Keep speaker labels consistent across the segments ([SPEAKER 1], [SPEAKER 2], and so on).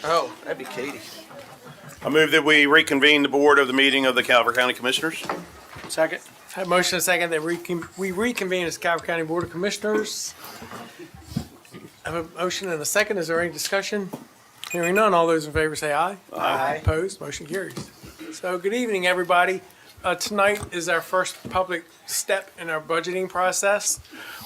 [SPEAKER 1] Oh, that'd be Katie.
[SPEAKER 2] I move that we reconvene the board of the meeting of the Calvert County Commissioners.
[SPEAKER 1] Second.
[SPEAKER 3] Have a motion and a second that we reconvene as Calvert County Board of Commissioners. Have a motion and a second. Is there any discussion? Hearing none, all those in favor say aye.
[SPEAKER 1] Aye.
[SPEAKER 3] Opposed, motion carries. So good evening, everybody. Tonight is our first public step in our budgeting process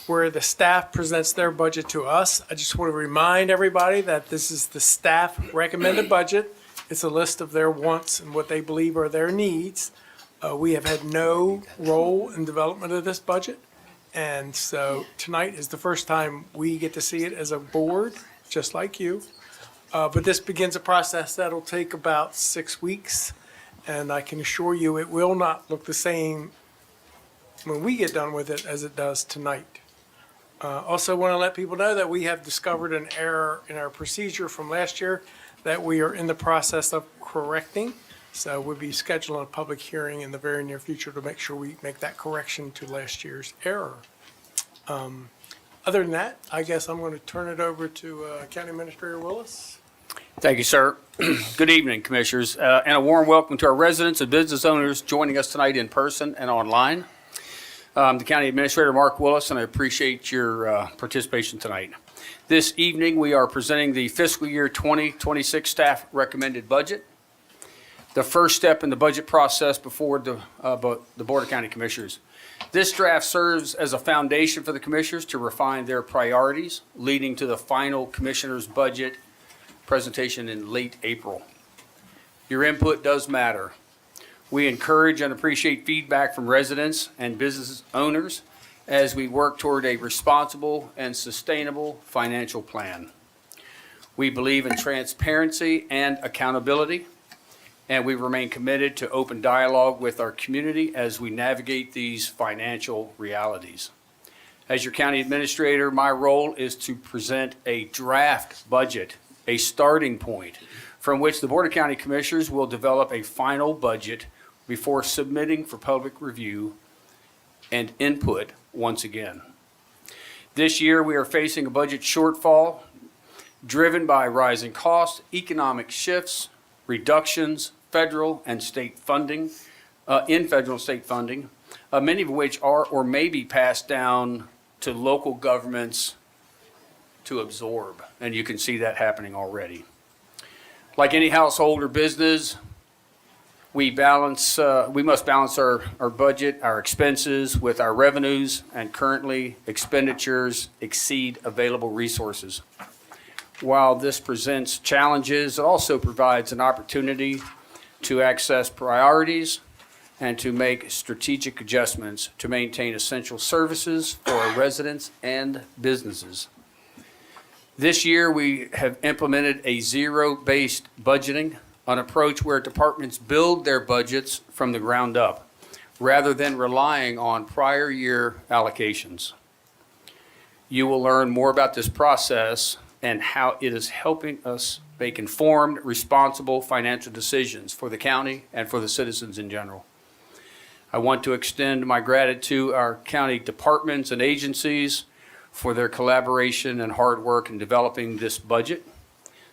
[SPEAKER 3] where the staff presents their budget to us. I just want to remind everybody that this is the staff recommended budget. It's a list of their wants and what they believe are their needs. We have had no role in development of this budget. And so tonight is the first time we get to see it as a board, just like you. But this begins a process that'll take about 6 weeks. And I can assure you, it will not look the same when we get done with it as it does tonight. Also want to let people know that we have discovered an error in our procedure from last year that we are in the process of correcting. So we'll be scheduling a public hearing in the very near future to make sure we make that correction to last year's error. Other than that, I guess I'm going to turn it over to County Administrator Willis.
[SPEAKER 4] Thank you, sir. Good evening, Commissioners, and a warm welcome to our residents and business owners joining us tonight in person and online. The County Administrator, Mark Willis, and I appreciate your participation tonight. This evening, we are presenting the fiscal year 2026 staff recommended budget, the first step in the budget process before the Board of County Commissioners. This draft serves as a foundation for the Commissioners to refine their priorities, leading to the final Commissioners' budget presentation in late April. Your input does matter. We encourage and appreciate feedback from residents and business owners as we work toward a responsible and sustainable financial plan. We believe in transparency and accountability, and we remain committed to open dialogue with our community as we navigate these financial realities. As your county administrator, my role is to present a draft budget, a starting point from which the Board of County Commissioners will develop a final budget before submitting for public review and input once again. This year, we are facing a budget shortfall driven by rising costs, economic shifts, reductions, federal and state funding, many of which are or may be passed down to local governments to absorb, and you can see that happening already. Like any household or business, we must balance our budget, our expenses with our revenues, and currently expenditures exceed available resources. While this presents challenges, it also provides an opportunity to access priorities and to make strategic adjustments to maintain essential services for our residents and businesses. This year, we have implemented a zero-based budgeting, an approach where departments build their budgets from the ground up, rather than relying on prior year allocations. You will learn more about this process and how it is helping us make informed, responsible financial decisions for the county and for the citizens in general. I want to extend my gratitude to our county departments and agencies for their collaboration and hard work in developing this budget.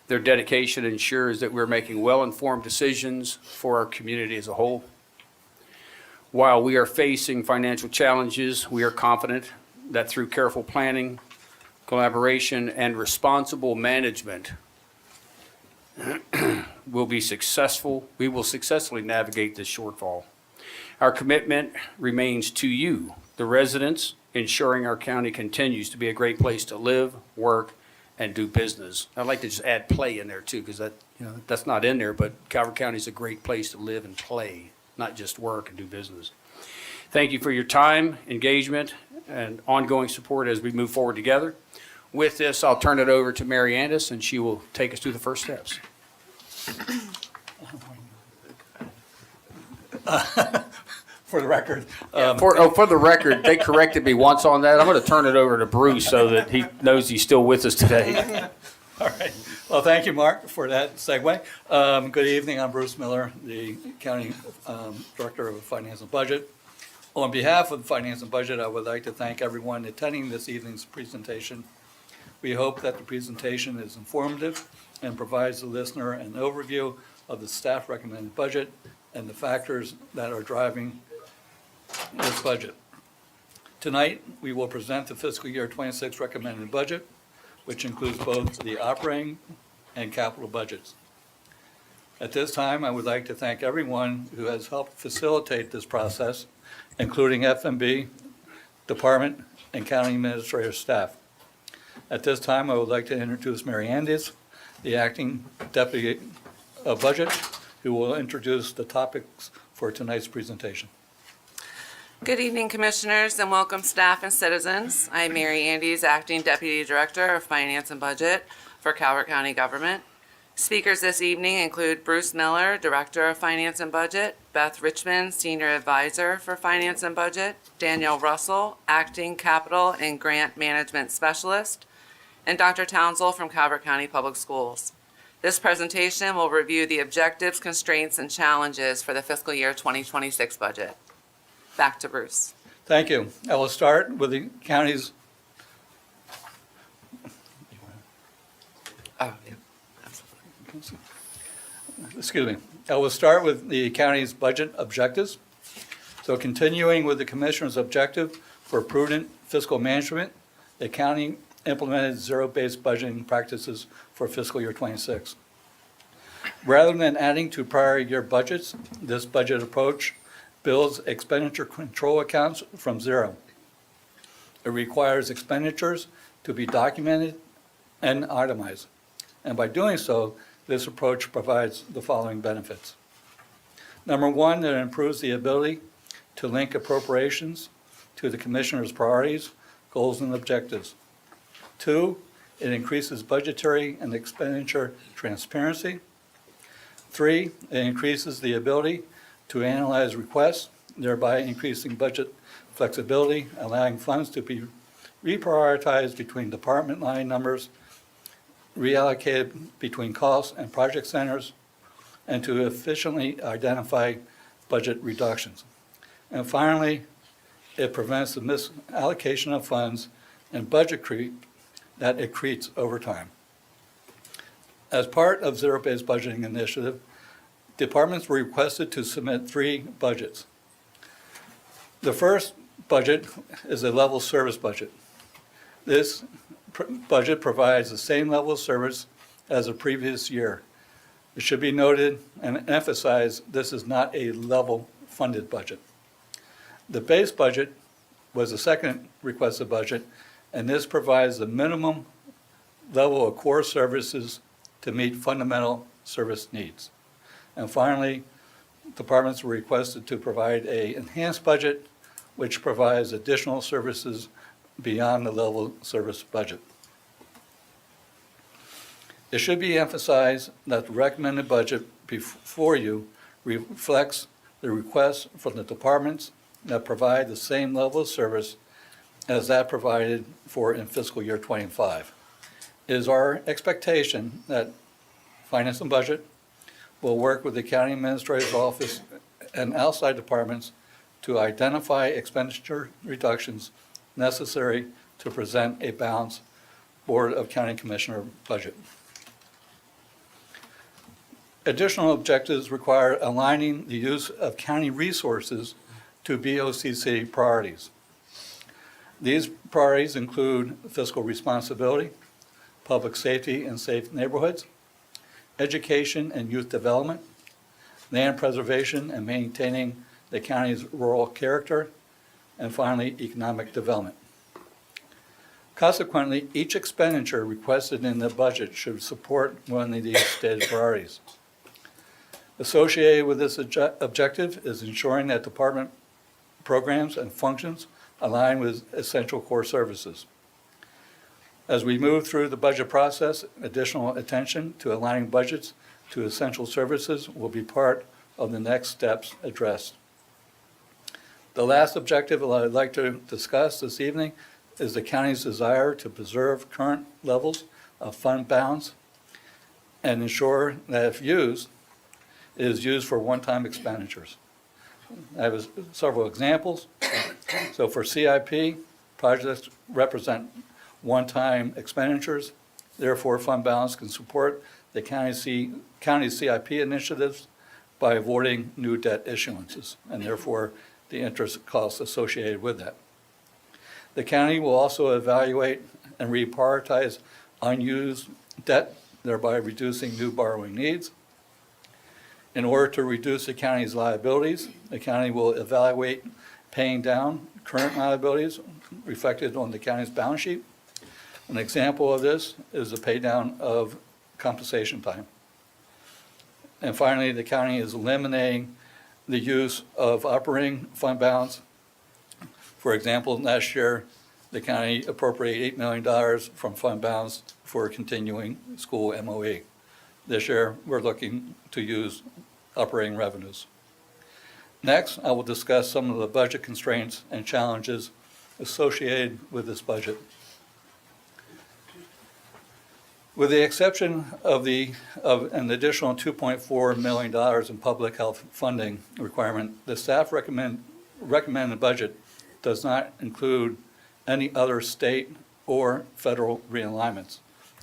[SPEAKER 4] Their dedication ensures that we're making well-informed decisions for our community as a whole. While we are facing financial challenges, we are confident that through careful planning, collaboration, and responsible management, we will successfully navigate this shortfall. Our commitment remains to you, the residents, ensuring our county continues to be a great place to live, work, and do business. I'd like to just add play in there too, because that's not in there, but Calvert County is a great place to live and play, not just work and do business. Thank you for your time, engagement, and ongoing support as we move forward together. With this, I'll turn it over to Mary Andis, and she will take us through the first steps.
[SPEAKER 5] For the record.
[SPEAKER 4] For the record, they corrected me once on that. I'm going to turn it over to Bruce so that he knows he's still with us today.
[SPEAKER 5] All right. Well, thank you, Mark, for that segue. Good evening. I'm Bruce Miller, the County Director of Finance and Budget. On behalf of Finance and Budget, I would like to thank everyone attending this evening's presentation. We hope that the presentation is informative and provides the listener an overview of the staff recommended budget and the factors that are driving this budget. Tonight, we will present the fiscal year 26 recommended budget, which includes both the operating and capital budgets. At this time, I would like to thank everyone who has helped facilitate this process, including FMB, department, and county administrative staff. At this time, I would like to introduce Mary Andes, the acting deputy of budget, who will introduce the topics for tonight's presentation.
[SPEAKER 6] Good evening, Commissioners, and welcome staff and citizens. I'm Mary Andes, Acting Deputy Director of Finance and Budget for Calvert County Government. Speakers this evening include Bruce Miller, Director of Finance and Budget, Beth Richmond, Senior Advisor for Finance and Budget, Danielle Russell, Acting Capital and Grant Management Specialist, and Dr. Townsell from Calvert County Public Schools. This presentation will review the objectives, constraints, and challenges for the fiscal year 2026 budget. Back to Bruce.
[SPEAKER 5] Thank you. I will start with the county's,
[SPEAKER 6] Oh, yeah.
[SPEAKER 5] excuse me. I will start with the county's budget objectives. So continuing with the commissioner's objective for prudent fiscal management, the county implemented zero-based budgeting practices for fiscal year 26. Rather than adding to prior year budgets, this budget approach builds expenditure control accounts from zero. It requires expenditures to be documented and itemized. And by doing so, this approach provides the following benefits. Number one, it improves the ability to link appropriations to the commissioner's priorities, goals, and objectives. Two, it increases budgetary and expenditure transparency. Three, it increases the ability to analyze requests, thereby increasing budget flexibility, allowing funds to be reprioritized between department line numbers, reallocated between costs and project centers, and to efficiently identify budget reductions. And finally, it prevents the misallocation of funds and budget creep that it creates over time. As part of Zero-Based Budgeting Initiative, departments were requested to submit 3 budgets. The first budget is a level service budget. This budget provides the same level of service as the previous year. It should be noted and emphasized, this is not a level funded budget. The base budget was the second requested budget, and this provides the minimum level of core services to meet fundamental service needs. And finally, departments were requested to provide an enhanced budget, which provides additional services beyond the level service budget. It should be emphasized that the recommended budget before you reflects the requests from the departments that provide the same level of service as that provided for in fiscal year 25. It is our expectation that Finance and Budget will work with the County Administrator's Office and outside departments to identify expenditure reductions necessary to present a balanced Board of County Commissioner budget. Additional objectives require aligning the use of county resources to BOCC priorities. These priorities include fiscal responsibility, public safety and safe neighborhoods, education and youth development, land preservation and maintaining the county's rural character, and finally, economic development. Consequently, each expenditure requested in the budget should support one of these stated priorities. Associated with this objective is ensuring that department programs and functions align with essential core services. As we move through the budget process, additional attention to aligning budgets to essential services will be part of the next steps addressed. The last objective I'd like to discuss this evening is the county's desire to preserve current levels of fund balance and ensure that if used, it is used for one-time expenditures. I have several examples. So for CIP, projects represent one-time expenditures. Therefore, fund balance can support the county's CIP initiatives by avoiding new debt issuances, and therefore the interest costs associated with that. The county will also evaluate and reprioritize unused debt, thereby reducing new borrowing needs. In order to reduce the county's liabilities, the county will evaluate paying down current liabilities reflected on the county's balance sheet. An example of this is the pay down of compensation time. And finally, the county is eliminating the use of operating fund balance. For example, last year, the county appropriated $8 million from fund balance for continuing school MOE. This year, we're looking to use operating revenues. Next, I will discuss some of the budget constraints and challenges associated with this budget. With the exception of an additional $2.4 million in public health funding requirement, the staff recommended budget does not include any other state or federal realignments,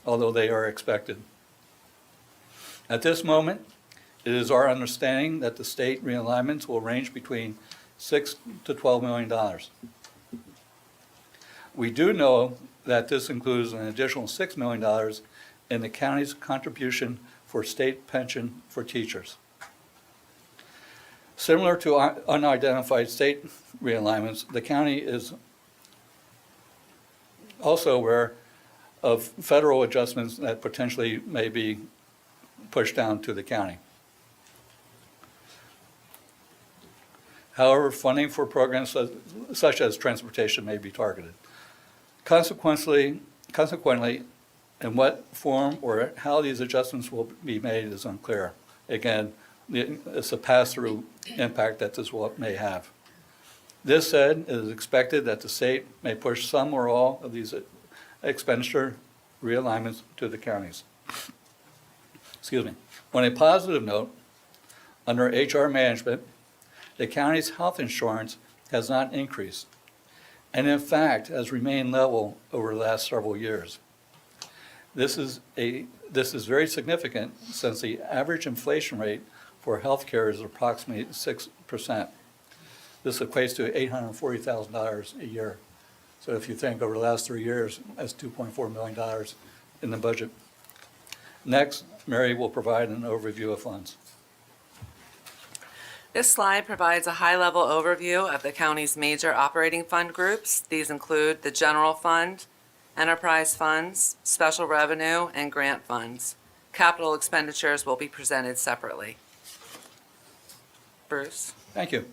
[SPEAKER 5] although they are expected. At this moment, it is our understanding that the state realignments will range between $6 to $12 million. We do know that this includes an additional $6 million in the county's contribution for state pension for teachers. Similar to unidentified state realignments, the county is also aware of federal adjustments that potentially may be pushed down to the county. However, funding for programs such as transportation may be targeted. Consequently, in what form or how these adjustments will be made is unclear. Again, it's a pass-through impact that this may have. This said, it is expected that the state may push some or all of these expenditure realignments to the counties. Excuse me. On a positive note, under HR management, the county's health insurance has not increased, and in fact has remained level over the last several years. This is very significant since the average inflation rate for healthcare is approximately 6%. This equates to $840,000 a year. So if you think over the last 3 years, that's $2.4 million in the budget. Next, Mary will provide an overview of funds.
[SPEAKER 6] This slide provides a high-level overview of the county's major operating fund groups. These include the general fund, enterprise funds, special revenue, and grant funds. Capital expenditures will be presented separately. Bruce?
[SPEAKER 5] Thank you.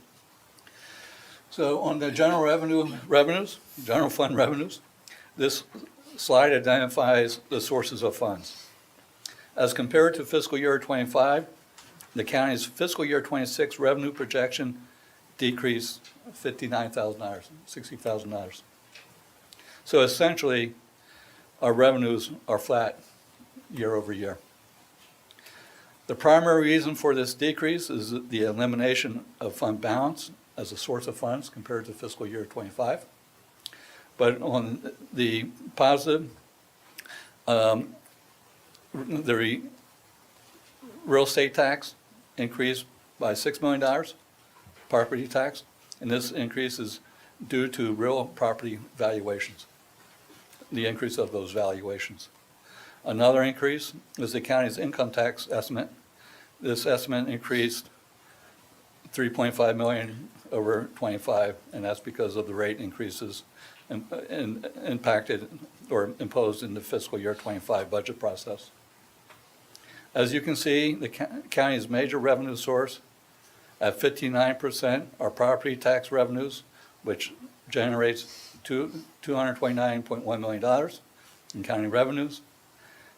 [SPEAKER 5] So on the general fund revenues, this slide identifies the sources of funds. As compared to fiscal year 25, the county's fiscal year 26 revenue projection decreased $59,000, $60,000. So essentially, our revenues are flat year over year. The primary reason for this decrease is the elimination of fund balance as a source of funds compared to fiscal year 25. But on the positive, the real estate tax increased by $6 million, property tax, and this increase is due to real property valuations, the increase of those valuations. Another increase is the county's income tax estimate. This estimate increased $3.5 million over 25, and that's because of the rate increases impacted or imposed in the fiscal year 25 budget process. As you can see, the county's major revenue source at 59% are property tax revenues, which generates $229.1 million in county revenues.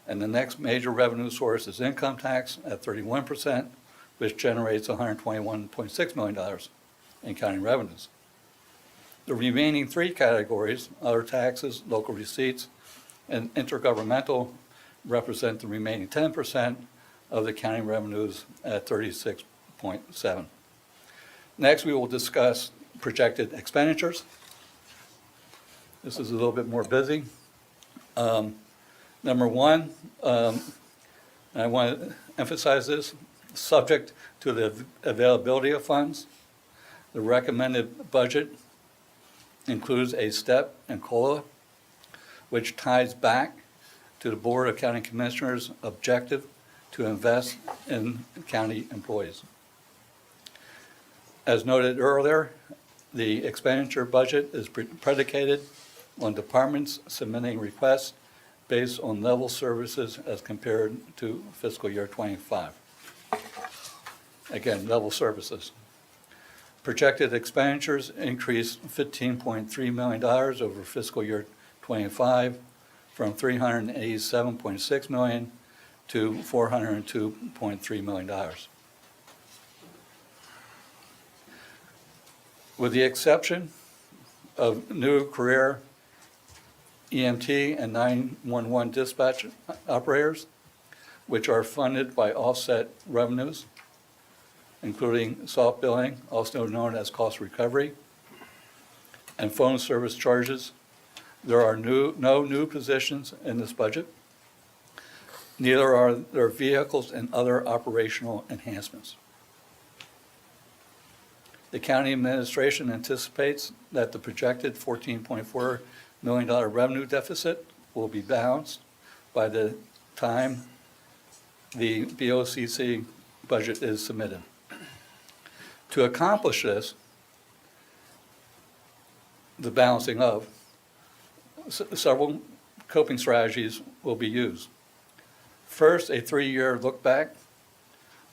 [SPEAKER 5] And the next major revenue source is income tax at 31%, which generates $121.6 million in county revenues. The remaining three categories, other taxes, local receipts, and intergovernmental, represent the remaining 10% of the county revenues at 36.7. Next, we will discuss projected expenditures. This is a little bit more busy. Number one, I want to emphasize this, subject to the availability of funds, the recommended budget includes a step in COLA, which ties back to the Board of County Commissioners' objective to invest in county employees. As noted earlier, the expenditure budget is predicated on departments submitting requests based on level services as compared to fiscal year '25. Again, level services. Projected expenditures increased $15.3 million over fiscal year '25 from $387.6 million to $402.3 million. With the exception of new career EMT and 911 dispatch operators, which are funded by offset revenues, including soft billing, also known as cost recovery, and phone service charges. There are no new positions in this budget. Neither are there vehicles and other operational enhancements. The county administration anticipates that the projected $14.4 million revenue deficit will be balanced by the time the BOCC budget is submitted. To accomplish this, the balancing of, several coping strategies will be used. First, a 3-year look back,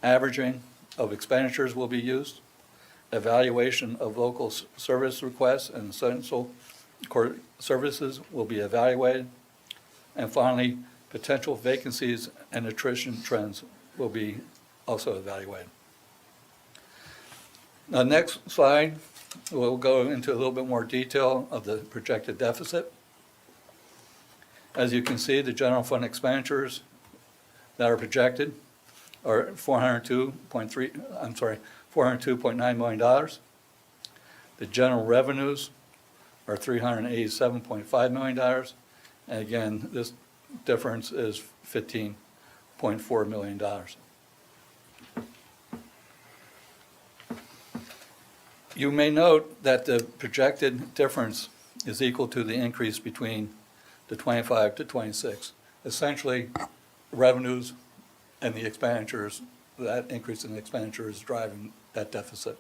[SPEAKER 5] averaging of expenditures will be used. Evaluation of local service requests and essential court services will be evaluated. And finally, potential vacancies and attrition trends will be also evaluated. The next slide, we'll go into a little bit more detail of the projected deficit. As you can see, the general fund expenditures that are projected are $402.9 million. The general revenues are $387.5 million. And again, this difference is $15.4 million. You may note that the projected difference is equal to the increase between the 25 to 26. Essentially, revenues and the expenditures, that increase in the expenditure is driving that deficit.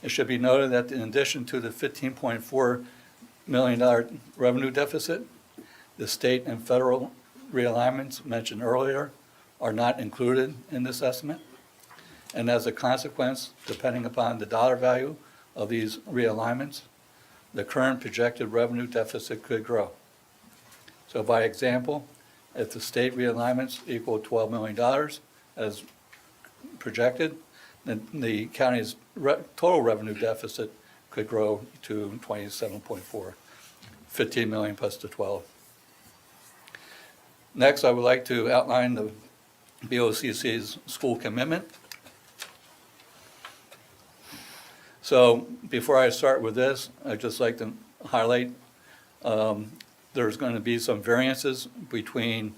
[SPEAKER 5] It should be noted that in addition to the $15.4 million revenue deficit, the state and federal realignments mentioned earlier are not included in this estimate. And as a consequence, depending upon the dollar value of these realignments, the current projected revenue deficit could grow. So by example, if the state realignments equal $12 million as projected, then the county's total revenue deficit could grow to 27.4, 15 million plus the 12. Next, I would like to outline the BOCC's school commitment. So before I start with this, I'd just like to highlight there's going to be some variances between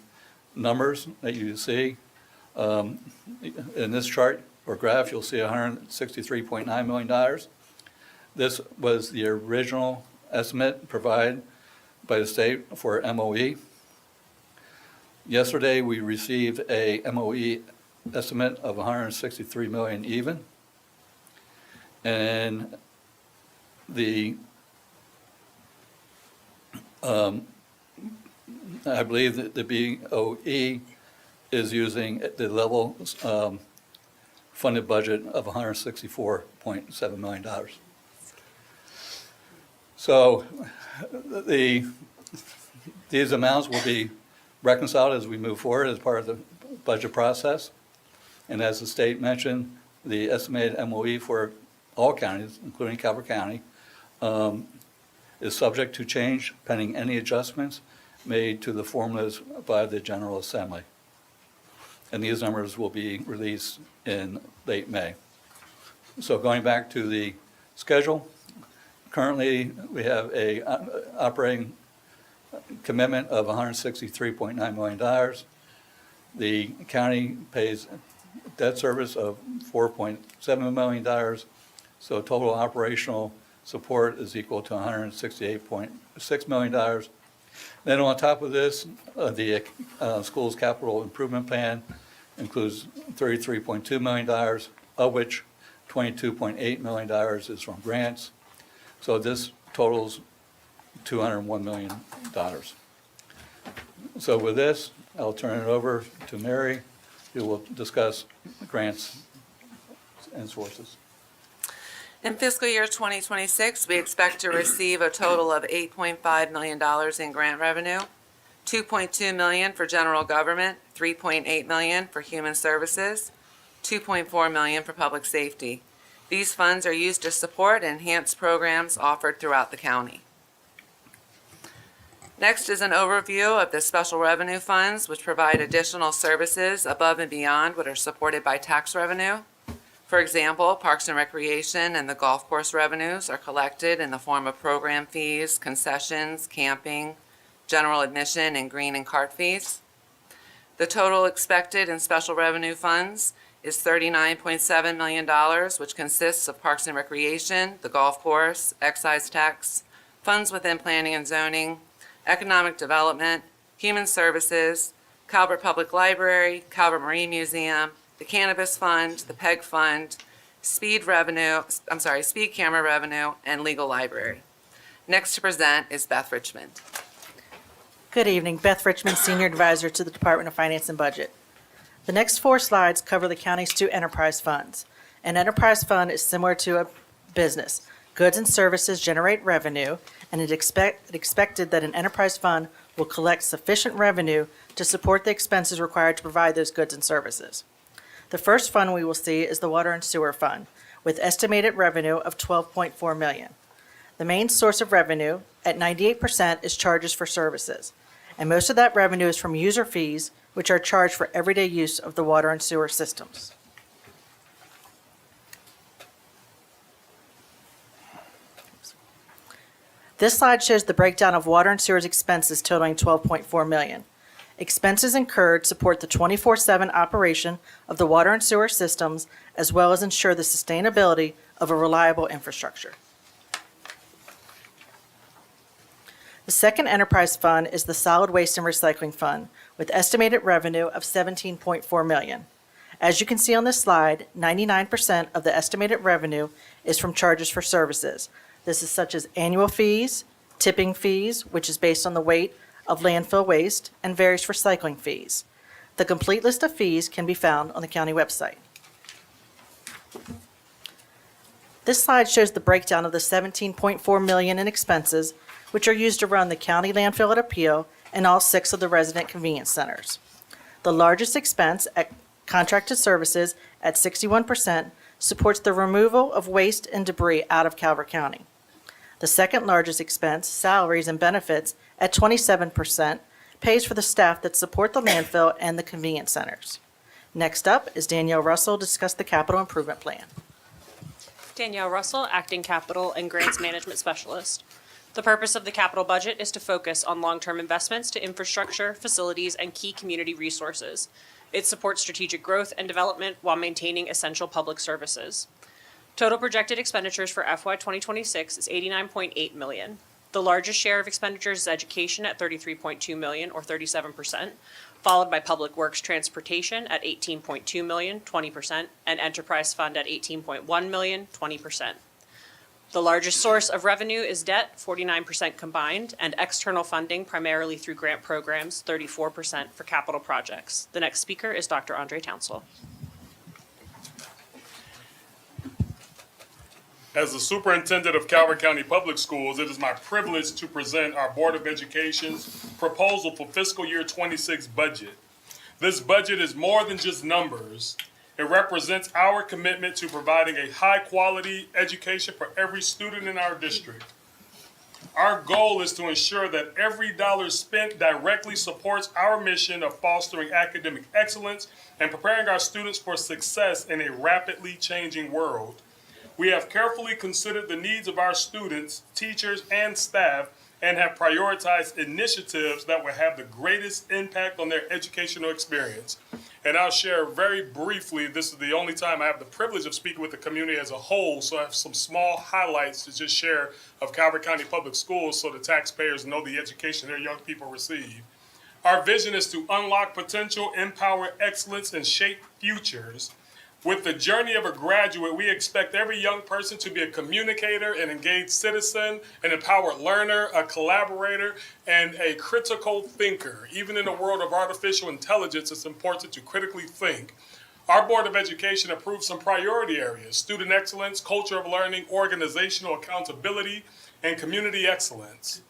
[SPEAKER 5] numbers that you see. In this chart or graph, you'll see $163.9 million. This was the original estimate provided by the state for MOE. Yesterday, we received a MOE estimate of $163 million even. And the I believe that the BOE is using the level funded budget of $164.7 million. So these amounts will be reconciled as we move forward as part of the budget process. And as the state mentioned, the estimated MOE for all counties, including Calvert County, is subject to change pending any adjustments made to the formulas by the General Assembly. And these numbers will be released in late May. So going back to the schedule, Currently, we have a operating commitment of $163.9 million. The county pays debt service of $4.7 million, so total operational support is equal to $168.6 million. Then on top of this, the school's capital improvement plan includes $33.2 million, of which $22.8 million is from grants. So this totals $201 million. So with this, I'll turn it over to Mary, who will discuss grants and sources.
[SPEAKER 6] In fiscal year 2026, we expect to receive a total of $8.5 million in grant revenue, $2.2 million for general government, $3.8 million for human services, $2.4 million for public safety. These funds are used to support and enhance programs offered throughout the county. Next is an overview of the special revenue funds, which provide additional services above and beyond what are supported by tax revenue. For example, Parks and Recreation and the golf course revenues are collected in the form of program fees, concessions, camping, general admission, and green and cart fees. The total expected in special revenue funds is $39.7 million, which consists of Parks and Recreation, the golf course, excise tax, funds within planning and zoning, economic development, human services, Calvert Public Library, Calvert Marine Museum, the Cannabis Fund, the PEG Fund, speed camera revenue, and legal library. Next to present is Beth Richmond.
[SPEAKER 7] Good evening, Beth Richmond, Senior Advisor to the Department of Finance and Budget. The next 4 slides cover the county's 2 enterprise funds. An enterprise fund is similar to a business. Goods and services generate revenue, and it expected that an enterprise fund will collect sufficient revenue to support the expenses required to provide those goods and services. The first fund we will see is the Water and Sewer Fund, with estimated revenue of $12.4 million. The main source of revenue, at 98%, is charges for services, and most of that revenue is from user fees, which are charged for everyday use of the water and sewer systems. This slide shows the breakdown of water and sewers expenses totaling $12.4 million. Expenses incurred support the 24/7 operation of the water and sewer systems, as well as ensure the sustainability of a reliable infrastructure. The second enterprise fund is the Solid Waste and Recycling Fund, with estimated revenue of $17.4 million. As you can see on this slide, 99% of the estimated revenue is from charges for services. This is such as annual fees, tipping fees, which is based on the weight of landfill waste, and various recycling fees. The complete list of fees can be found on the county website. This slide shows the breakdown of the $17.4 million in expenses, which are used to run the county landfill at Appeal and all 6 of the resident convenience centers. The largest expense, at contracted services at 61%, supports the removal of waste and debris out of Calvert County. The second largest expense, salaries and benefits, at 27%, pays for the staff that support the landfill and the convenience centers. Next up is Danielle Russell to discuss the capital improvement plan.
[SPEAKER 8] Danielle Russell, Acting Capital and Grants Management Specialist. The purpose of the capital budget is to focus on long-term investments to infrastructure, facilities, and key community resources. It supports strategic growth and development while maintaining essential public services. Total projected expenditures for FY 2026 is $89.8 million. The largest share of expenditures is education at $33.2 million, or 37%, followed by Public Works Transportation at $18.2 million, 20%, and Enterprise Fund at $18.1 million, 20%. The largest source of revenue is debt, 49% combined, and external funding, primarily through grant programs, 34% for capital projects. The next speaker is Dr. Andre Townsell.
[SPEAKER 9] As the superintendent of Calvert County Public Schools, it is my privilege to present our Board of Education's proposal for fiscal year 26 budget. This budget is more than just numbers. It represents our commitment to providing a high-quality education for every student in our district. Our goal is to ensure that every dollar spent directly supports our mission of fostering academic excellence and preparing our students for success in a rapidly changing world. We have carefully considered the needs of our students, teachers, and staff, and have prioritized initiatives that will have the greatest impact on their educational experience. And I'll share very briefly, this is the only time I have the privilege of speaking with the community as a whole, so I have some small highlights to just share of Calvert County Public Schools so the taxpayers know the education their young people receive. Our vision is to unlock potential, empower excellence, and shape futures. With the journey of a graduate, we expect every young person to be a communicator, an engaged citizen, an empowered learner, a collaborator, and a critical thinker. Even in the world of artificial intelligence, it's important to critically think. Our Board of Education approved some priority areas: student excellence, culture of learning, organizational accountability, and community excellence.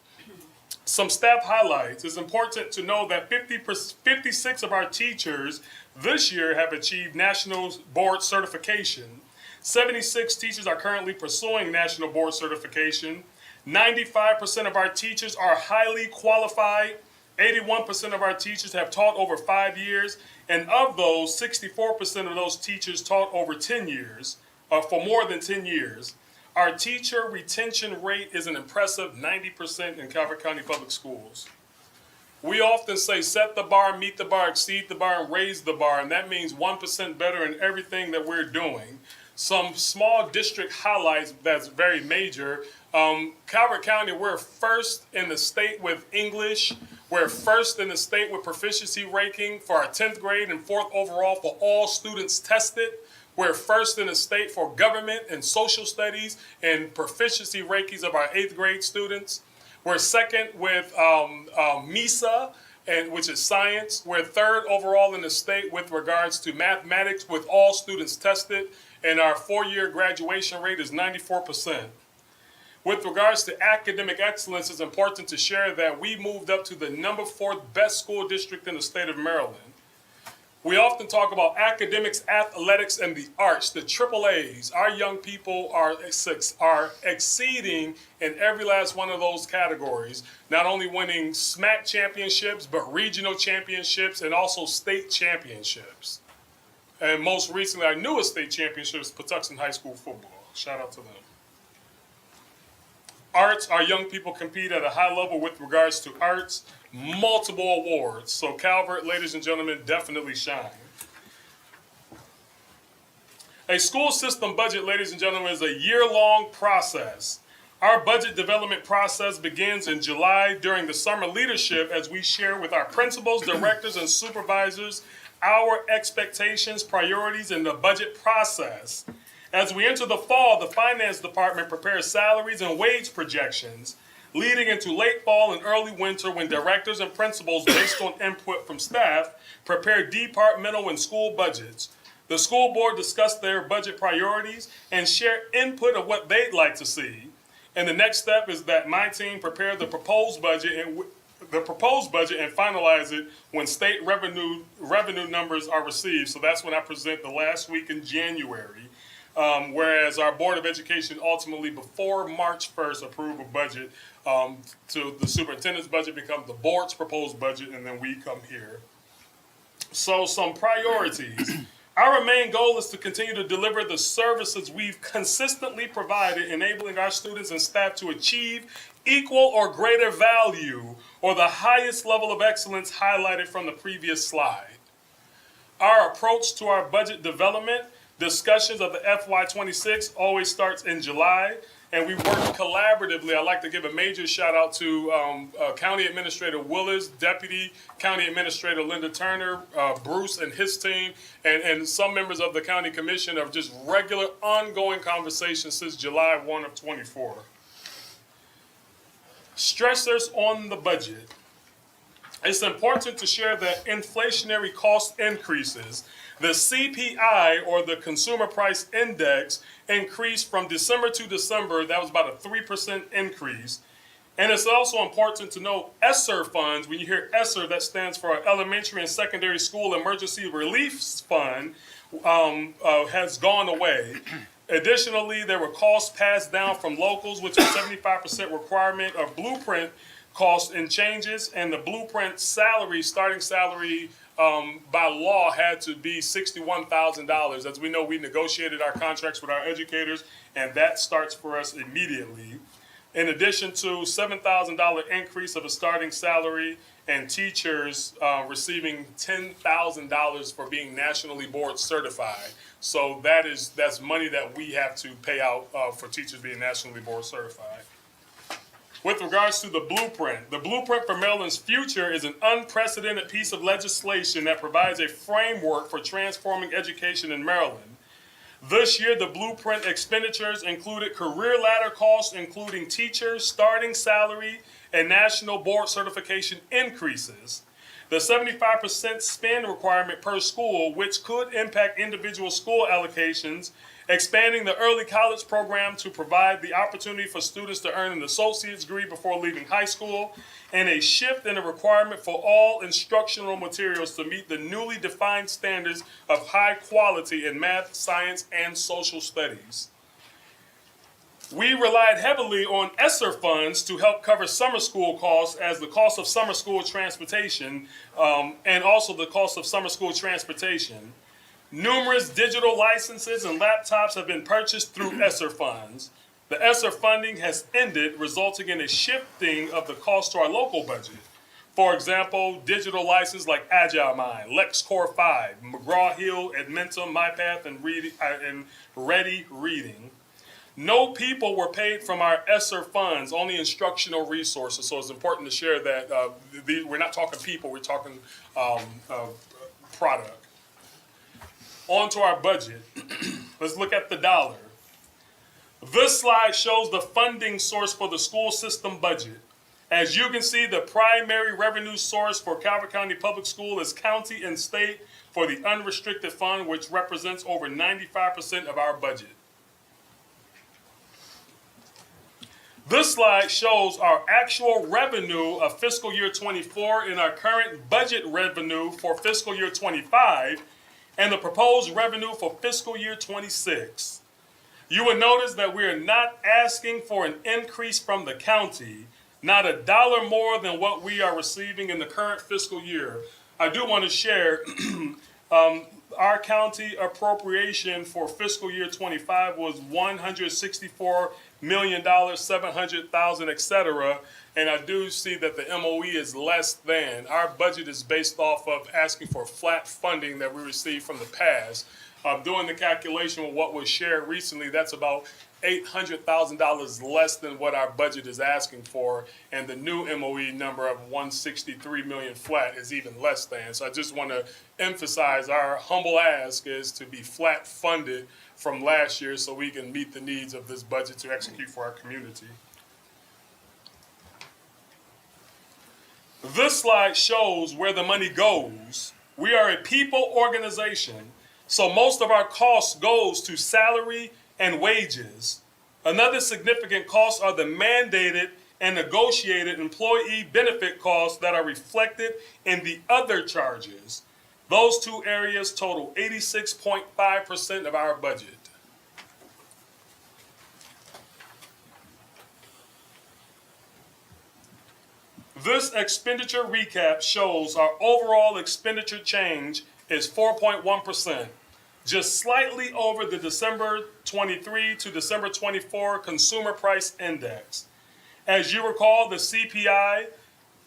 [SPEAKER 9] Some staff highlights. It's important to know that 56 of our teachers this year have achieved national board certification. 76 teachers are currently pursuing national board certification. 95% of our teachers are highly qualified. 81% of our teachers have taught over 5 years. And of those, 64% of those teachers taught over 10 years, for more than 10 years. Our teacher retention rate is an impressive 90% in Calvert County Public Schools. We often say set the bar, meet the bar, exceed the bar, and raise the bar, and that means 1% better in everything that we're doing. Some small district highlights that's very major. Calvert County, we're first in the state with English. We're first in the state with proficiency ranking for our 10th grade and 4th overall for all students tested. We're first in the state for government and social studies and proficiency rankings of our 8th grade students. We're second with MISA, which is science. We're third overall in the state with regards to mathematics with all students tested, and our 4-year graduation rate is 94%. With regards to academic excellence, it's important to share that we moved up to the number 4 best school district in the state of Maryland. We often talk about academics, athletics, and the arts, the triple A's. Our young people are exceeding in every last one of those categories, not only winning SMAC championships, but regional championships and also state championships. And most recently, our newest state championship is Patuxent High School football. Shout out to them. Arts, our young people compete at a high level with regards to arts, multiple awards. So Calvert, ladies and gentlemen, definitely shine. A school system budget, ladies and gentlemen, is a year-long process. Our budget development process begins in July during the summer leadership as we share with our principals, directors, and supervisors our expectations, priorities, and the budget process. As we enter the fall, the finance department prepares salaries and wage projections, leading into late fall and early winter when directors and principals, based on input from staff, prepare departmental and school budgets. The school board discuss their budget priorities and share input of what they'd like to see. And the next step is that my team prepare the proposed budget and finalize it when state revenue numbers are received. So that's when I present the last week in January. Whereas our Board of Education ultimately, before March 1st, approve a budget. So the superintendent's budget becomes the board's proposed budget, and then we come here. So some priorities. Our main goal is to continue to deliver the services we've consistently provided, enabling our students and staff to achieve equal or greater value or the highest level of excellence highlighted from the previous slide. Our approach to our budget development. Discussions of the FY26 always starts in July, and we work collaboratively. I'd like to give a major shout out to County Administrator Willis, Deputy County Administrator Linda Turner, Bruce and his team, and some members of the County Commission of just regular ongoing conversations since July 1 of 24. Stressors on the budget. It's important to share that inflationary cost increases. The CPI, or the Consumer Price Index, increased from December to December. That was about a 3% increase. And it's also important to note ESSER funds. When you hear ESSER, that stands for our Elementary and Secondary School Emergency Relief Fund, has gone away. Additionally, there were costs passed down from locals, which is 75% requirement of Blueprint costs and changes, and the blueprint salary, starting salary by law had to be $61,000. As we know, we negotiated our contracts with our educators, and that starts for us immediately. In addition to $7,000 increase of a starting salary and teachers receiving $10,000 for being nationally board certified. So that's money that we have to pay out for teachers being nationally board certified. With regards to the blueprint for Maryland's future is an unprecedented piece of legislation that provides a framework for transforming education in Maryland. This year, the blueprint expenditures included career ladder costs, including teachers, starting salary, and national board certification increases. The 75% spend requirement per school, which could impact individual school allocations, expanding the early college program to provide the opportunity for students to earn an associate's degree before leaving high school, and a shift in the requirement for all instructional materials to meet the newly defined standards of high quality in math, science, and social studies. We relied heavily on ESSER funds to help cover summer school costs, as the cost of summer school transportation and also the cost of summer school transportation. Numerous digital licenses and laptops have been purchased through ESSER funds. The ESSER funding has ended, resulting in a shifting of the cost to our local budget. For example, digital licenses like AgileMind, LexCore 5, McGraw-Hill, Edmentum, MyPath, and Ready Reading. No people were paid from our ESSER funds, only instructional resources. So it's important to share that we're not talking people, we're talking product. On to our budget. Let's look at the dollar. This slide shows the funding source for the school system budget. As you can see, the primary revenue source for Calvert County Public School is county and state for the unrestricted fund, which represents over 95% of our budget. This slide shows our actual revenue of fiscal year 24 and our current budget revenue for fiscal year 25 and the proposed revenue for fiscal year 26. You will notice that we are not asking for an increase from the county, not a dollar more than what we are receiving in the current fiscal year. I do want to share our county appropriation for fiscal year 25 was $164 million, 700,000, etc. And I do see that the MOE is less than. Our budget is based off of asking for flat funding that we received from the past. Doing the calculation with what was shared recently, that's about $800,000 less than what our budget is asking for, and the new MOE number of 163 million flat is even less than. So I just want to emphasize our humble ask is to be flat funded from last year so we can meet the needs of this budget to execute for our community. This slide shows where the money goes. We are a people organization, so most of our costs goes to salary and wages. Another significant cost are the mandated and negotiated employee benefit costs that are reflected in the other charges. Those two areas total 86.5% of our budget. This expenditure recap shows our overall expenditure change is 4.1%, just slightly over the December 23 to December 24 Consumer Price Index. As you recall, the CPI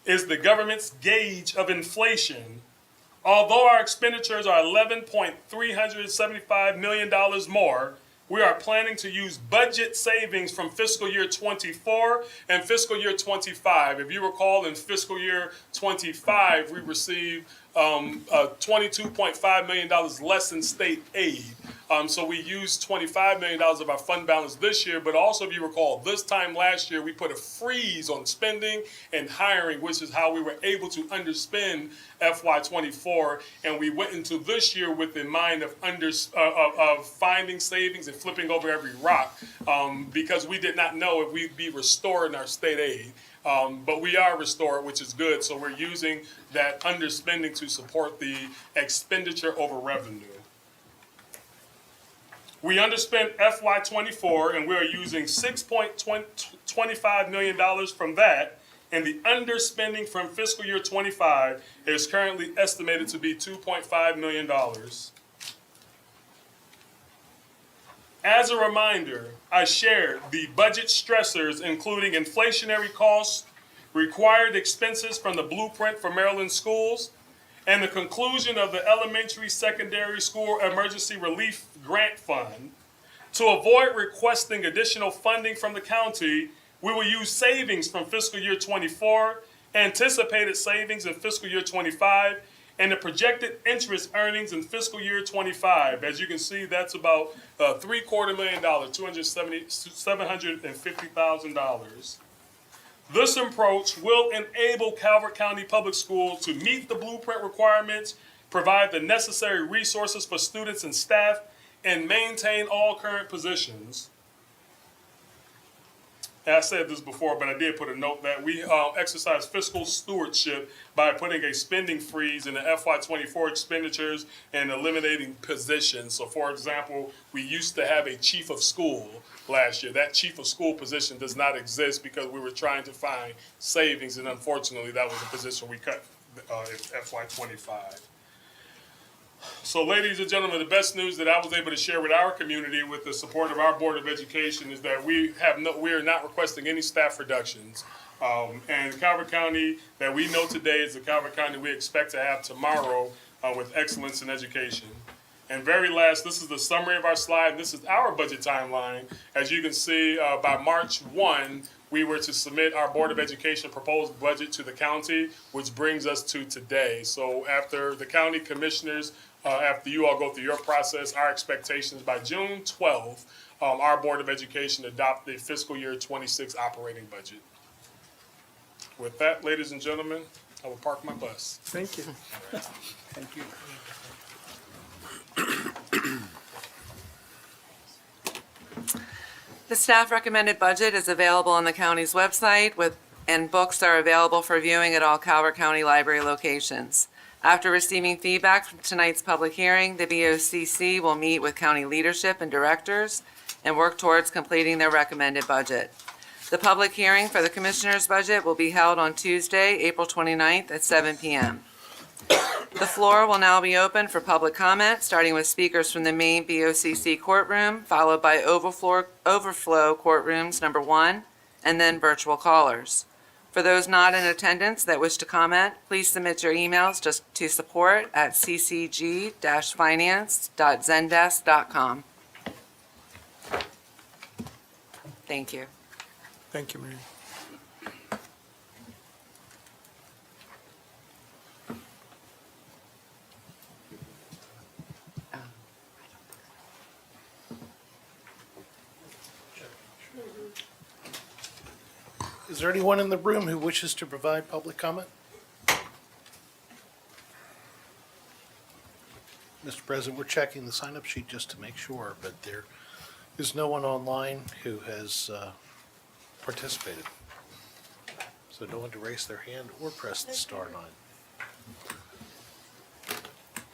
[SPEAKER 9] is the government's gauge of inflation. Although our expenditures are $11.375 million more, we are planning to use budget savings from fiscal year 24 and fiscal year 25. If you recall, in fiscal year 25, we received $22.5 million less in state aid. So we used $25 million of our fund balance this year, but also if you recall, this time last year, we put a freeze on spending and hiring, which is how we were able to underspend FY24. And we went into this year with the mind of finding savings and flipping over every rock because we did not know if we'd be restoring our state aid. But we are restored, which is good. So we're using that underspending to support the expenditure over revenue. We underspent FY24, and we are using $6.25 million from that and the underspending from fiscal year 25 is currently estimated to be $2.5 million. As a reminder, I shared the budget stressors, including inflationary costs, required expenses from the blueprint for Maryland schools, and the conclusion of the Elementary Secondary School Emergency Relief Grant Fund. To avoid requesting additional funding from the county, we will use savings from fiscal year 24, anticipated savings in fiscal year 25, and the projected interest earnings in fiscal year 25. As you can see, that's about $750,000. $750,000. This approach will enable Calvert County Public Schools to meet the blueprint requirements, provide the necessary resources for students and staff, and maintain all current positions. And I said this before, but I did put a note that we exercise fiscal stewardship by putting a spending freeze in the FY24 expenditures and eliminating positions. So, for example, we used to have a chief of school last year. That chief of school position does not exist because we were trying to find savings, and unfortunately, that was a position we cut in FY25. So, ladies and gentlemen, the best news that I was able to share with our community with the support of our Board of Education is that we are not requesting any staff reductions. And Calvert County that we know today is the Calvert County we expect to have tomorrow with excellence in education. And very last, this is the summary of our slide. This is our budget timeline. As you can see, by March 1, we were to submit our Board of Education proposed budget to the county, which brings us to today. So after the county commissioners, after you all go through your process, our expectations by June 12th, our Board of Education adopt the fiscal year 26 operating budget. With that, ladies and gentlemen, I will park my bus.
[SPEAKER 3] Thank you.
[SPEAKER 5] Thank you.
[SPEAKER 6] The staff recommended budget is available on the county's website and books are available for viewing at all Calvert County Library locations. After receiving feedback from tonight's public hearing, the BOCC will meet with county leadership and directors and work towards completing their recommended budget. The public hearing for the commissioner's budget will be held on Tuesday, April 29th at 7 p.m. The floor will now be open for public comment, starting with speakers from the main BOCC courtroom, followed by overflow courtrooms number 1, and then virtual callers. For those not in attendance that wish to comment, please submit your emails just to support@ccg-finance.zendesk.com. Thank you.
[SPEAKER 3] Thank you, Mary.
[SPEAKER 1] Is there anyone in the room who wishes to provide public comment? Mr. President, we're checking the sign-up sheet just to make sure, but there is no one online who has participated. So no one to raise their hand or press the star 9.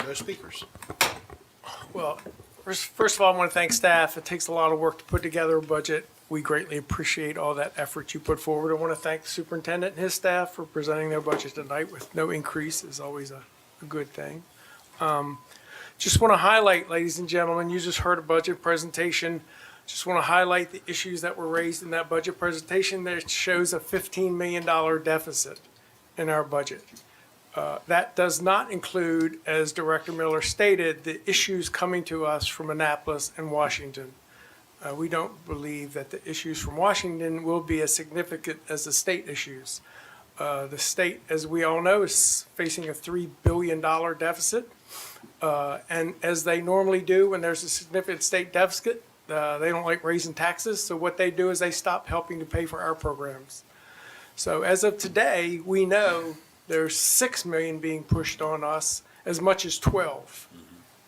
[SPEAKER 1] No speakers.
[SPEAKER 3] Well, first of all, I want to thank staff. It takes a lot of work to put together a budget. We greatly appreciate all that effort you put forward. I want to thank the superintendent and his staff for presenting their budget tonight with no increase is always a good thing. Just want to highlight, ladies and gentlemen, you just heard a budget presentation. Just want to highlight the issues that were raised in that budget presentation that shows a $15 million deficit in our budget. That does not include, as Director Miller stated, the issues coming to us from Annapolis and Washington. We don't believe that the issues from Washington will be as significant as the state issues. The state, as we all know, is facing a $3 billion deficit. And as they normally do when there's a significant state deficit, they don't like raising taxes. So what they do is they stop helping to pay for our programs. So as of today, we know there's $6 million being pushed on us, as much as 12,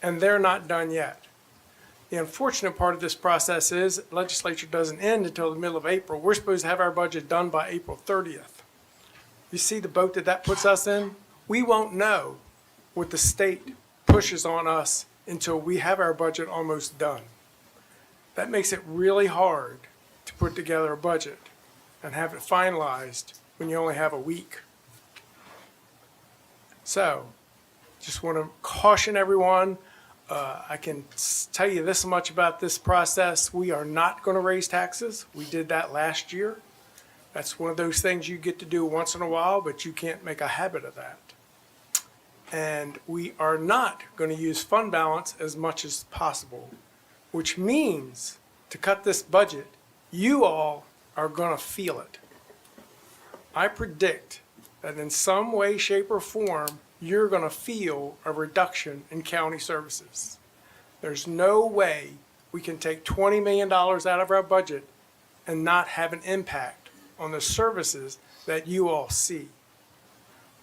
[SPEAKER 3] and they're not done yet. The unfortunate part of this process is legislature doesn't end until the middle of April. We're supposed to have our budget done by April 30th. You see the boat that puts us in? We won't know what the state pushes on us until we have our budget almost done. That makes it really hard to put together a budget and have it finalized when you only have a week. So, just want to caution everyone. I can tell you this much about this process. We are not going to raise taxes. We did that last year. That's one of those things you get to do once in a while, but you can't make a habit of that. And we are not going to use fund balance as much as possible, which means to cut this budget, you all are going to feel it. I predict that in some way, shape, or form, you're going to feel a reduction in county services. There's no way we can take $20 million out of our budget and not have an impact on the services that you all see.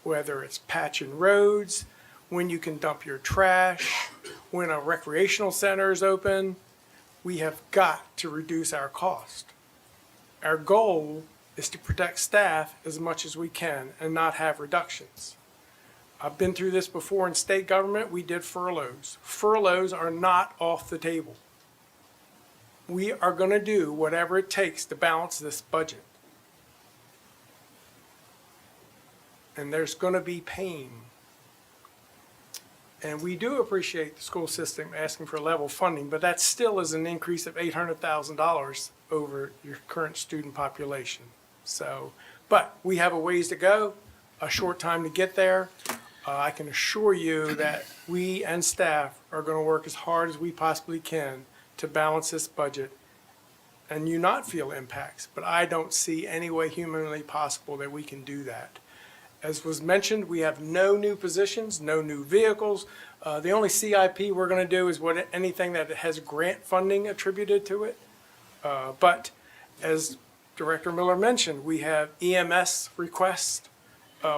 [SPEAKER 3] Whether it's patching roads, when you can dump your trash, when a recreational center is open, we have got to reduce our cost. Our goal is to protect staff as much as we can and not have reductions. I've been through this before in state government. We did furloughs. Furloughs are not off the table. We are going to do whatever it takes to balance this budget. And there's going to be pain. And we do appreciate the school system asking for level funding, but that still is an increase of $800,000 over your current student population. So, but we have a ways to go, a short time to get there. I can assure you that we and staff are going to work as hard as we possibly can to balance this budget and you not feel impacts. But I don't see any way humanly possible that we can do that. As was mentioned, we have no new positions, no new vehicles. The only CIP we're going to do is anything that has grant funding attributed to it. But as Director Miller mentioned, we have EMS requests.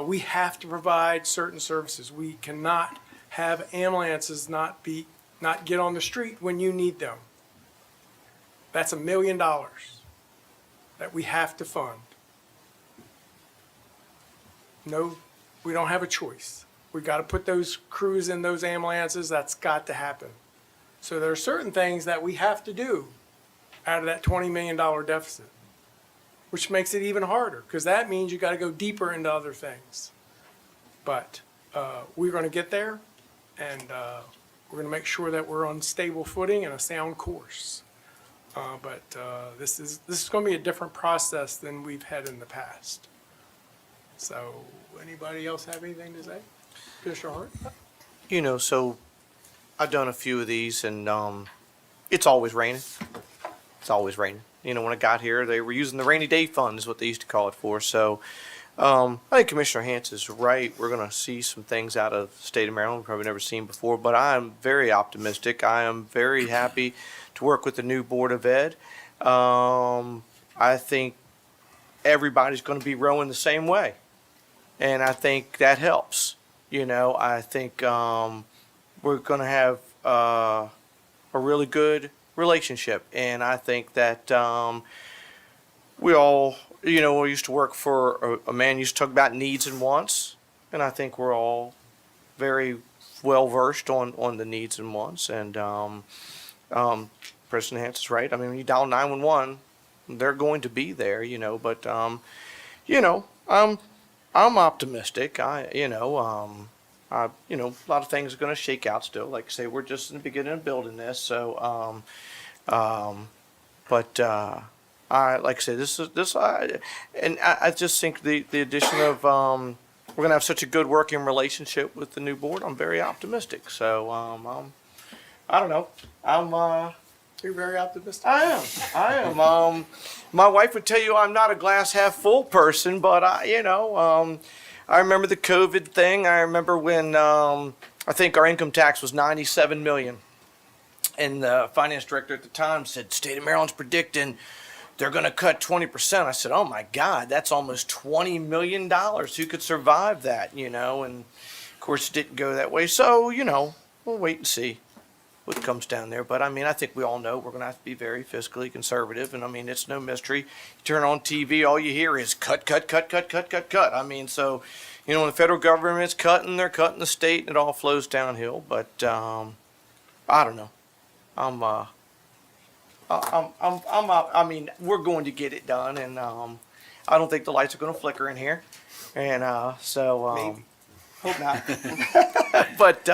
[SPEAKER 3] We have to provide certain services. We cannot have ambulances not get on the street when you need them. That's $1 million that we have to fund. No, we don't have a choice. We got to put those crews in those ambulances. That's got to happen. So there are certain things that we have to do out of that $20 million deficit, which makes it even harder because that means you got to go deeper into other things. But we're going to get there, and we're going to make sure that we're on stable footing and a sound course. But this is going to be a different process than we've had in the past. So, anybody else have anything to say? Commissioner Hart?
[SPEAKER 10] You know, so I've done a few of these, and it's always raining. It's always raining. You know, when I got here, they were using the rainy day fund is what they used to call it for. So I think Commissioner Hance is right. We're going to see some things out of the state of Maryland we've probably never seen before, but I am very optimistic. I am very happy to work with the new Board of Ed. I think everybody's going to be rowing the same way, and I think that helps. You know, I think we're going to have a really good relationship, and I think that we all, you know, we used to work for a man used to talk about needs and wants, and I think we're all very well versed on the needs and wants. And President Hance is right. I mean, when you dial 911, they're going to be there, you know. But you know, I'm optimistic. You know, a lot of things are going to shake out still. Like I say, we're just in the beginning of building this. So, like I say, I just think the addition of we're going to have such a good working relationship with the new board. I'm very optimistic. So, I don't know.
[SPEAKER 3] You're very optimistic.
[SPEAKER 10] I am. My wife would tell you I'm not a glass half full person, but I remember the COVID thing. I remember when I think our income tax was $97 million, and the finance director at the time said, "State of Maryland's predicting they're going to cut 20%." I said, "Oh my God, that's almost $20 million. Who could survive that?" You know, and of course it didn't go that way. So we'll wait and see what comes down there. But I mean, I think we all know we're going to have to be very fiscally conservative. And I mean, it's no mystery. You turn on TV, all you hear is cut, cut, cut, cut, cut, cut, cut. I mean, so, when the federal government's cutting, they're cutting the state and it all flows downhill. But I don't know. I mean, we're going to get it done. And I don't think the lights are going to flicker in here, and
[SPEAKER 3] Maybe.
[SPEAKER 10] hope not. But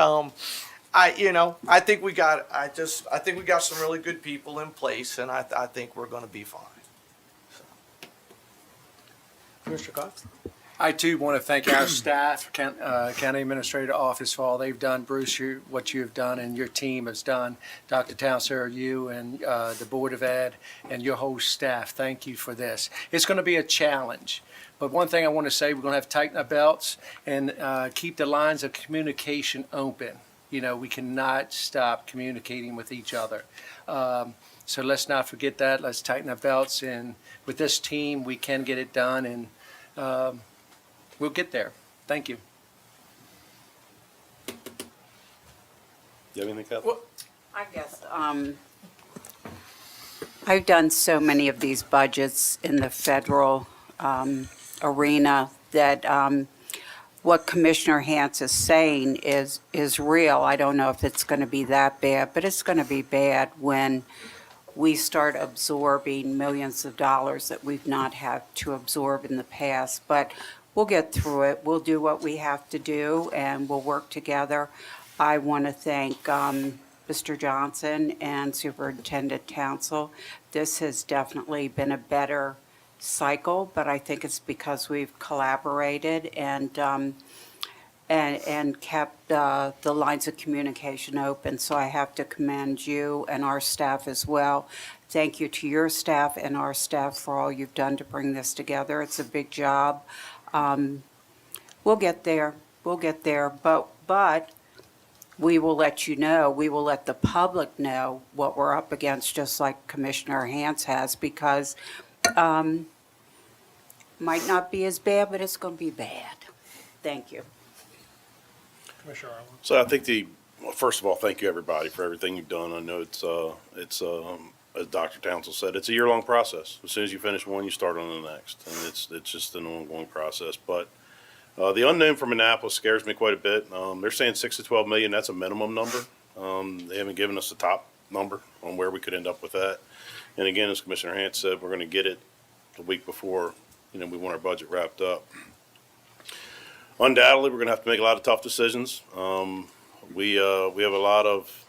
[SPEAKER 10] I think we got some really good people in place, and I think we're going to be fine.
[SPEAKER 3] Commissioner Cox?
[SPEAKER 4] I too want to thank our staff, County Administrator Office for all they've done. Bruce, what you have done and your team has done. Dr. Townsend, you and the Board of Ed and your whole staff, thank you for this. It's going to be a challenge. But one thing I want to say, we're going to have to tighten our belts and keep the lines of communication open. You know, we cannot stop communicating with each other. So let's not forget that. Let's tighten our belts. And with this team, we can get it done. And we'll get there. Thank you.
[SPEAKER 2] You have anything, Kath?
[SPEAKER 3] Well,
[SPEAKER 11] I guess, I've done so many of these budgets in the federal arena that what Commissioner Hance is saying is real. I don't know if it's going to be that bad, but it's going to be bad when we start absorbing millions of dollars that we've not had to absorb in the past. But we'll get through it. We'll do what we have to do, and we'll work together. I want to thank Mr. Johnson and Superintendent Townsend. This has definitely been a better cycle, but I think it's because we've collaborated and kept the lines of communication open. So I have to commend you and our staff as well. Thank you to your staff and our staff for all you've done to bring this together. It's a big job. We'll get there. We'll get there. But we will let you know, we will let the public know what we're up against, just like Commissioner Hance has, because might not be as bad, but it's going to be bad. Thank you.
[SPEAKER 3] Commissioner Arlen?
[SPEAKER 2] So I think first of all, thank you everybody for everything you've done. I know it's as Dr. Townsend said, it's a year-long process. As soon as you finish one, you start on the next, and it's just an ongoing process. But the unknown from Annapolis scares me quite a bit. They're saying 6 to 12 million. That's a minimum number. They haven't given us the top number on where we could end up with that. And again, as Commissioner Hance said, we're going to get it the week before, we want our budget wrapped up. Undoubtedly, we're going to have to make a lot of tough decisions. We have a lot of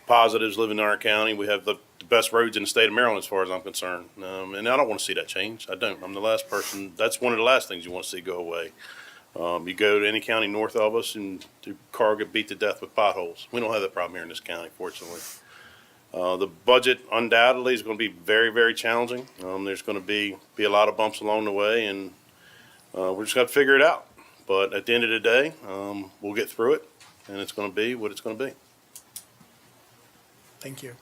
[SPEAKER 2] positives living in our county. We have the best roads in the state of Maryland, as far as I'm concerned. And I don't want to see that change. I don't. I'm the last person. That's one of the last things you want to see go away. You go to any county north of us, and the car get beat to death with potholes. We don't have that problem here in this county, fortunately. The budget undoubtedly is going to be very, very challenging. There's going to be a lot of bumps along the way, and we're just going to figure it out. But at the end of the day, we'll get through it, and it's going to be what it's going to be.
[SPEAKER 3] Thank you.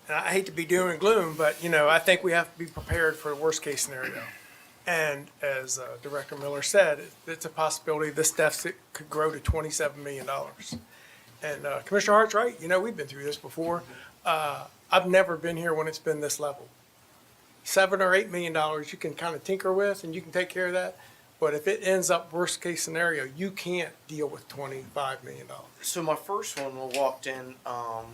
[SPEAKER 3] And I hate to be doom and gloom, but, I think we have to be prepared for the worst-case scenario. And as Director Miller said, it's a possibility this deficit could grow to $27 million. And Commissioner Hart's right. We've been through this before. I've never been here when it's been this level. $7 or $8 million you can kind of tinker with, and you can take care of that. But if it ends up worst-case scenario, you can't deal with $25 million.
[SPEAKER 10] So my first one, we walked in,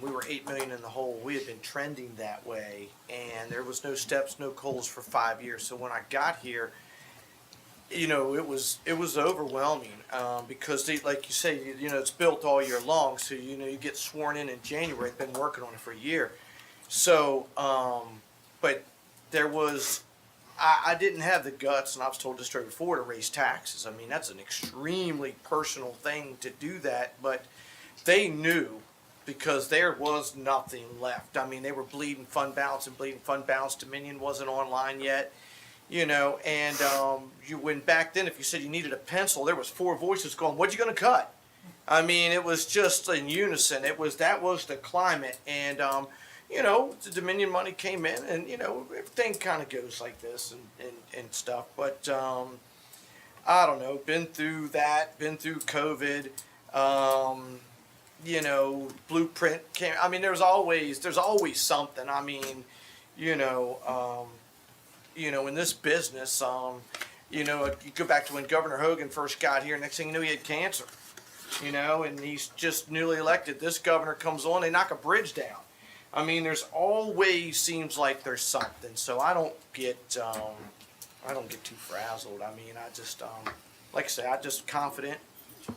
[SPEAKER 10] we were 8 million in the hole. We had been trending that way, and there was no steps, no coals for 5 years. So when I got here, it was overwhelming because like you say, it's built all year long. So you get sworn in January. I've been working on it for a year. So, but there was. I didn't have the guts, and I was told this straight before, to raise taxes. I mean, that's an extremely personal thing to do that, but they knew because there was nothing left. I mean, they were bleeding fund balance and bleeding fund balance. Dominion wasn't online yet, and you went back then, if you said you needed a pencil, there was 4 voices going, what you going to cut? I mean, it was just in unison. That was the climate, and the Dominion money came in, and everything kind of goes like this and stuff. But I don't know. Been through that. Been through COVID. Blueprint came. I mean, there's always something. I mean, in this business, you go back to when Governor Hogan first got here. Next thing you know, he had cancer. And he's just newly elected. This governor comes on, they knock a bridge down. I mean, there's always seems like there's something. So I don't get I don't get too frazzled. I mean, I just, like I say, I'm just confident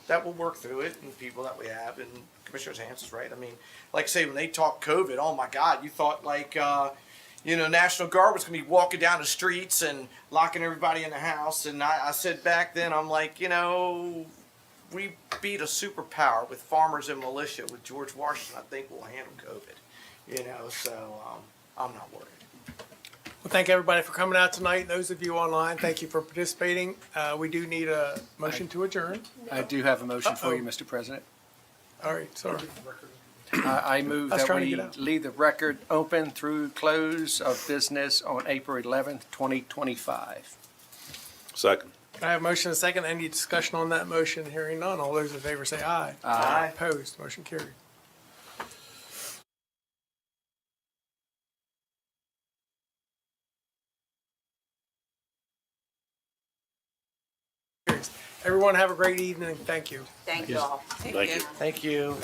[SPEAKER 10] that we'll work through it and people that we have. And Commissioner Hans is right. I mean, like I say, when they talk COVID, oh my God, you thought like, National Guard was gonna be walking down the streets and locking everybody in the house. And I said back then, I'm like, we beat a superpower with farmers and militia with George Washington. I think we'll handle COVID, so I'm not worried.
[SPEAKER 3] Well, thank everybody for coming out tonight. Those of you online, thank you for participating. We do need a motion to adjourn.
[SPEAKER 4] I do have a motion for you,
[SPEAKER 3] Uh-oh.
[SPEAKER 4] Mr. President.
[SPEAKER 3] All right, sorry.
[SPEAKER 4] I move
[SPEAKER 3] I was
[SPEAKER 4] that
[SPEAKER 3] trying to
[SPEAKER 4] we
[SPEAKER 3] get out.
[SPEAKER 4] leave the record open through close of business on April 11th, 2025.
[SPEAKER 2] Second.
[SPEAKER 3] I have a motion and a second. Any discussion on that motion? Hearing none. All those in favor say aye.
[SPEAKER 10] Aye.
[SPEAKER 3] Opposed, motion carried. Everyone have a great evening. Thank you.
[SPEAKER 11] Thank you all.
[SPEAKER 2] Thank you.
[SPEAKER 10] Thank you.